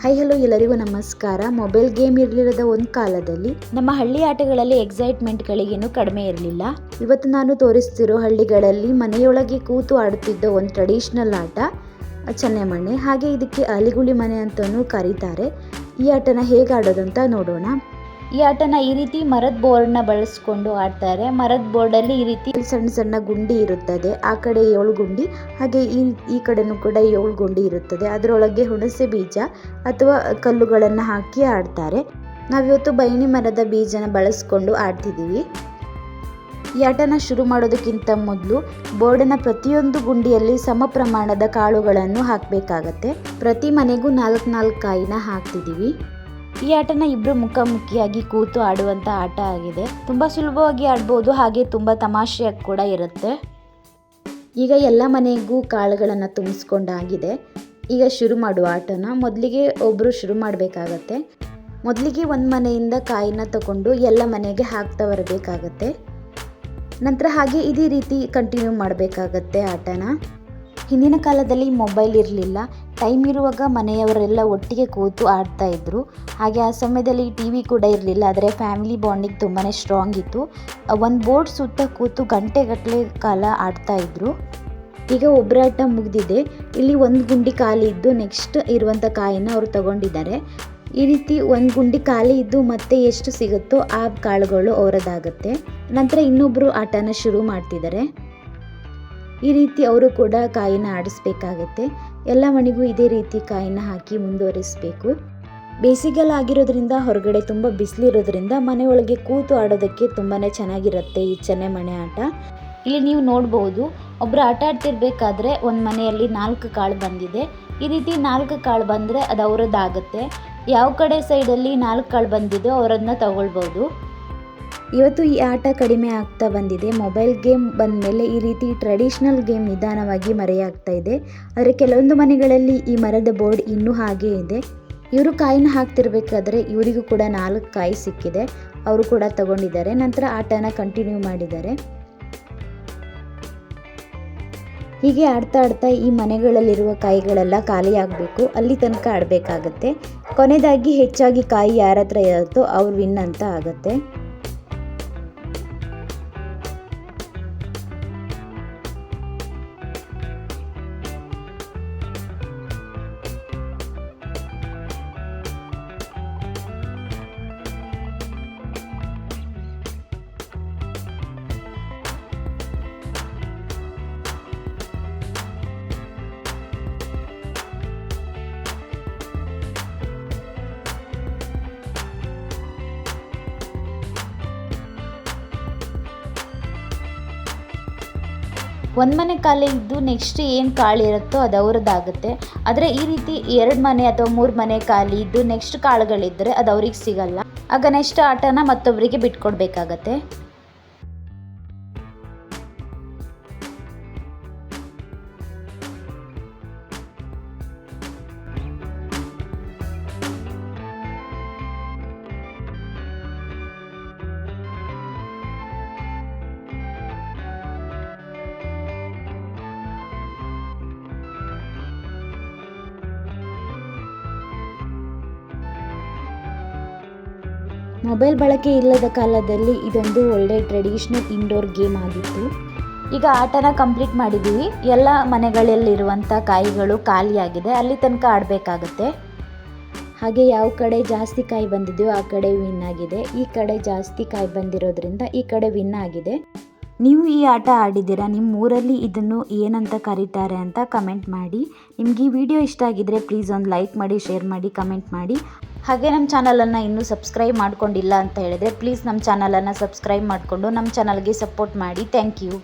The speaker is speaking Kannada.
ಹಲೋ ಎಲ್ಲರಿಗೂ ನಮಸ್ಕಾರ. ಮೊಬೈಲ್ ಗೇಮ್ ಇರಲಿಲ್ಲದ ಒಂದು ಕಾಲದಲ್ಲಿ ನಮ್ಮ ಹಳ್ಳಿ ಆಟಗಳಲ್ಲಿ ಎಕ್ಸೈಟ್ಮೆಂಟ್ಗಳಿಗೇನು ಕಡಿಮೆ ಇರಲಿಲ್ಲ. ಇವತ್ತು ನಾನು ತೋರಿಸ್ತಿರೋ ಹಳ್ಳಿಗಳಲ್ಲಿ ಮನೆಯೊಳಗೆ ಕೂತು ಆಡುತ್ತಿದ್ದ ಒಂದು ಟ್ರೆಡಿಷನಲ್ ಆಟ ಚನ್ನೆಮಣೆ. ಹಾಗೆ ಇದಕ್ಕೆ ಅಲಿಗುಳಿ ಮನೆ ಅಂತಲೂ ಕರೀತಾರೆ. ಈ ಆಟನ ಹೇಗೆ ಆಡೋದಂತ ನೋಡೋಣ. ಈ ಆಟನ ಈ ರೀತಿ ಮರದ ಬೋರ್ಡ್ನ ಬಳಸ್ಕೊಂಡು ಆಡ್ತಾರೆ. ಮರದ ಬೋರ್ಡಲ್ಲಿ ಈ ರೀತಿ ಸಣ್ಣ ಸಣ್ಣ ಗುಂಡಿ ಇರುತ್ತದೆ. ಆ ಕಡೆ 7 ಗುಂಡಿ, ಹಾಗೆ ಈ ಕಡೆನೂ ಕೂಡ 7 ಗುಂಡಿ ಇರುತ್ತದೆ. ಅದರೊಳಗೆ ಹುಣಸೆ ಬೀಜ ಅಥವಾ ಕಲ್ಲುಗಳನ್ನು ಹಾಕಿ ಆಡ್ತಾರೆ. ನಾವಿವತ್ತು ಬೈನಿ ಮರದ ಬೀಜನ ಬಳಸ್ಕೊಂಡು ಆಡ್ತಿದ್ದೀವಿ. ಈ ಆಟನ ಶುರು ಮಾಡೋದಕ್ಕಿಂತ ಮೊದಲು ಬೋರ್ಡಿನ ಪ್ರತಿಯೊಂದು ಗುಂಡಿಯಲ್ಲಿ ಸಮ ಪ್ರಮಾಣದ ಕಾಳುಗಳನ್ನು ಹಾಕಬೇಕಾಗತ್ತೆ. ಪ್ರತಿ ಮನೆಗೂ 4 ಕಾಯಿನ ಹಾಕ್ತಿದ್ದೀವಿ. ಈ ಆಟನ ಇಬ್ಬರು ಮುಖಾಮುಖಿಯಾಗಿ ಕೂತು ಆಡುವಂಥ ಆಟ ಆಗಿದೆ. ತುಂಬ ಸುಲಭವಾಗಿ ಆಡ್ಬೋದು, ಹಾಗೆ ತುಂಬ ತಮಾಷೆಯಾಗಿ ಕೂಡ ಇರುತ್ತೆ. ಈಗ ಎಲ್ಲ ಮನೆಗೂ ಕಾಳುಗಳನ್ನು ತುಂಬಿಸ್ಕೊಂಡಾಗಿದೆ. ಈಗ ಶುರು ಮಾಡುವ ಆಟನ. ಮೊದಲಿಗೆ ಒಬ್ಬರು ಶುರು ಮಾಡಬೇಕಾಗತ್ತೆ. ಮೊದಲಿಗೆ ಒಂದು ಮನೆಯಿಂದ ಕಾಯಿನ ತಗೊಂಡು ಎಲ್ಲ ಮನೆಗೆ ಹಾಕ್ತಾ ಬರಬೇಕಾಗತ್ತೆ. ನಂತರ ಹಾಗೆ ಇದೇ ರೀತಿ ಕಂಟಿನ್ಯೂ ಮಾಡಬೇಕಾಗತ್ತೆ ಆಟನ. ಹಿಂದಿನ ಕಾಲದಲ್ಲಿ ಮೊಬೈಲ್ ಇರಲಿಲ್ಲ. ಟೈಮ್ ಇರುವಾಗ ಮನೆಯವರೆಲ್ಲ ಒಟ್ಟಿಗೆ ಕೂತು ಆಡ್ತಾ ಇದ್ರು. ಹಾಗೆ ಆ ಸಮಯದಲ್ಲಿ TV ಕೂಡ ಇರಲಿಲ್ಲ. ಆದರೆ ಫ್ಯಾಮಿಲಿ ಬಾಂಡಿಂಗ್ ತುಂಬಾ ಸ್ಟ್ರಾಂಗ್ ಇತ್ತು. ಒಂದು ಬೋರ್ಡ್ ಸುತ್ತ ಕೂತು ಗಂಟೆಗಟ್ಟಲೆ ಕಾಲ ಆಡ್ತಾ ಇದ್ರು. ಈಗ ಒಬ್ಬರ ಆಟ ಮುಗಿದಿದೆ. ಇಲ್ಲಿ ಒಂದು ಗುಂಡಿ ಖಾಲಿ ಇದ್ದು ನೆಕ್ಸ್ಟ್ ಇರುವಂಥ ಕಾಯಿನ ಅವರು ತಗೊಂಡಿದ್ದಾರೆ. ಈ ರೀತಿ ಒಂದು ಗುಂಡಿ ಖಾಲಿ ಇದ್ದು ಮತ್ತೆ ಎಷ್ಟು ಸಿಗುತ್ತೋ ಆ ಕಾಳುಗಳು ಅವರದಾಗುತ್ತೆ. ನಂತರ ಇನ್ನೊಬ್ಬರು ಆಟನ ಶುರು ಮಾಡ್ತಿದ್ದಾರೆ. ಈ ರೀತಿ ಅವರು ಕೂಡ ಕಾಯಿನ ಆಡಿಸ್ಬೇಕಾಗತ್ತೆ. ಎಲ್ಲ ಮನೆಗೂ ಇದೇ ರೀತಿ ಕಾಯಿನ ಹಾಕಿ ಮುಂದುವರಿಸಬೇಕು. ಬೇಸಿಗೆಲ್ಲ ಆಗಿರೋದ್ರಿಂದ ಹೊರಗಡೆ ತುಂಬ ಬಿಸಿಲಿರೋದ್ರಿಂದ ಮನೆಯೊಳಗೆ ಕೂತು ಆಡೋದಕ್ಕೆ ತುಂಬಾ ಚೆನ್ನಾಗಿರುತ್ತೆ ಈ ಚನ್ನೆಮಣೆ ಆಟ. ಇಲ್ಲಿ ನೀವು ನೋಡ್ಬೋದು, ಒಬ್ಬರು ಆಟ ಆಡ್ತಿರ್ಬೇಕಾದ್ರೆ ಒಂದು ಮನೆಯಲ್ಲಿ 4 ಕಾಳು ಬಂದಿದೆ. ಈ ರೀತಿ 4 ಕಾಳು ಬಂದರೆ ಅದು ಅವರದ್ದಾಗುತ್ತೆ. ಯಾವ ಕಡೆ ಸೈಡಲ್ಲಿ 4 ಕಾಳು ಬಂದಿದೆಯೋ ಅವರನ್ನ ತಗೊಳ್ಬೋದು. ಇವತ್ತು ಈ ಆಟ ಕಡಿಮೆ ಆಗ್ತಾ ಬಂದಿದೆ. ಮೊಬೈಲ್ ಗೇಮ್ ಬಂದ ಮೇಲೆ ಈ ರೀತಿ ಟ್ರೆಡಿಷ್ನಲ್ ಗೇಮ್ ನಿಧಾನವಾಗಿ ಮರೆಯಾಗ್ತಾ ಇದೆ. ಆದರೆ ಕೆಲವೊಂದು ಮನೆಗಳಲ್ಲಿ ಈ ಮರದ ಬೋರ್ಡ್ ಇನ್ನೂ ಹಾಗೇ ಇದೆ. ಇವರು ಕಾಯಿನ ಹಾಕ್ತಿರ್ಬೇಕಾದ್ರೆ ಇವರಿಗೂ ಕೂಡ 4 ಕಾಯಿ ಸಿಕ್ಕಿದೆ. ಅವರು ಕೂಡ ತಗೊಂಡಿದ್ದಾರೆ. ನಂತರ ಆಟನ ಕಂಟಿನ್ಯೂ ಮಾಡಿದ್ದಾರೆ. ಹೀಗೆ ಆಡ್ತಾ ಆಡ್ತಾ ಈ ಮನೆಗಳಲ್ಲಿರುವ ಕಾಯಿಗಳೆಲ್ಲ ಖಾಲಿ ಆಗಬೇಕು. ಅಲ್ಲಿ ತನಕ ಆಡಬೇಕಾಗತ್ತೆ. ಕೊನೆಯದಾಗಿ ಹೆಚ್ಚಾಗಿ ಕಾಯಿ ಯಾರ ಹತ್ರ ಇರುತ್ತೋ ಅವ್ರು ವಿನ್ ಅಂತ ಆಗುತ್ತೆ. ಒಂದು ಮನೆ ಖಾಲಿ ಇದ್ದು ನೆಕ್ಸ್ಟ್ ಏನು ಕಾಳು ಇರುತ್ತೋ ಅದು ಅವ್ರದ್ದಾಗುತ್ತೆ. ಆದರೆ ಈ ರೀತಿ 2 ಮನೆ ಅಥವಾ 3 ಮನೆ ಖಾಲಿ ಇದ್ದು ನೆಕ್ಸ್ಟ್ ಕಾಳುಗಳಿದ್ದರೆ ಅದು ಅವ್ರಿಗೆ ಸಿಗಲ್ಲ. ಆಗ ನೆಕ್ಸ್ಟ್ ಆಟನ ಮತ್ತೊಬ್ಬರಿಗೆ ಬಿಟ್ಕೊಡ್ಬೇಕಾಗತ್ತೆ. ಮೊಬೈಲ್ ಬಳಕೆ ಇಲ್ಲದ ಕಾಲದಲ್ಲಿ ಇದೊಂದು ಒಳ್ಳೆ ಟ್ರೆಡಿಷ್ನಲ್ ಇಂಡೋರ್ ಗೇಮ್ ಆಗಿತ್ತು. ಈಗ ಆಟನ ಕಂಪ್ಲೀಟ್ ಮಾಡಿದ್ದೀವಿ. ಎಲ್ಲ ಮನೆಗಳಲ್ಲಿರುವಂಥ ಕಾಯಿಗಳು ಖಾಲಿಯಾಗಿದೆ. ಅಲ್ಲಿ ತನಕ ಆಡಬೇಕಾಗತ್ತೆ. ಹಾಗೆ ಯಾವ ಕಡೆ ಜಾಸ್ತಿ ಕಾಯಿ ಬಂದಿದೆಯೋ ಆ ಕಡೆ ವಿನ್ ಆಗಿದೆ. ಈ ಕಡೆ ಜಾಸ್ತಿ ಕಾಯಿ ಬಂದಿರೋದ್ರಿಂದ ಈ ಕಡೆ ವಿನ್ ಆಗಿದೆ. ನೀವು ಈ ಆಟ ಆಡಿದ್ದೀರಾ? ನಿಮ್ಮ ಊರಲ್ಲಿ ಇದನ್ನು ಏನಂತ ಕರೀತಾರೆ ಅಂತ ಕಮೆಂಟ್ ಮಾಡಿ. ನಿಮ್ಗೆ ಈ ವಿಡಿಯೋ ಇಷ್ಟ ಆಗಿದ್ದರೆ ಪ್ಲೀಸ್ ಒಂದು ಲೈಕ್ ಮಾಡಿ, ಶೇರ್ ಮಾಡಿ, ಕಮೆಂಟ್ ಮಾಡಿ. ಹಾಗೆ ನಮ್ಮ ಚಾನಲನ್ನು ಇನ್ನೂ ಸಬ್ಸ್ಕ್ರೈಬ್ ಮಾಡ್ಕೊಂಡಿಲ್ಲ ಅಂತ ಹೇಳಿದರೆ ಪ್ಲೀಸ್ ನಮ್ಮ ಚಾನಲನ್ನು ಸಬ್ಸ್ಕ್ರೈಬ್ ಮಾಡಿಕೊಂಡು ನಮ್ಮ ಚಾನಲ್ಗೆ ಸಪೋರ್ಟ್ ಮಾಡಿ. Thank you.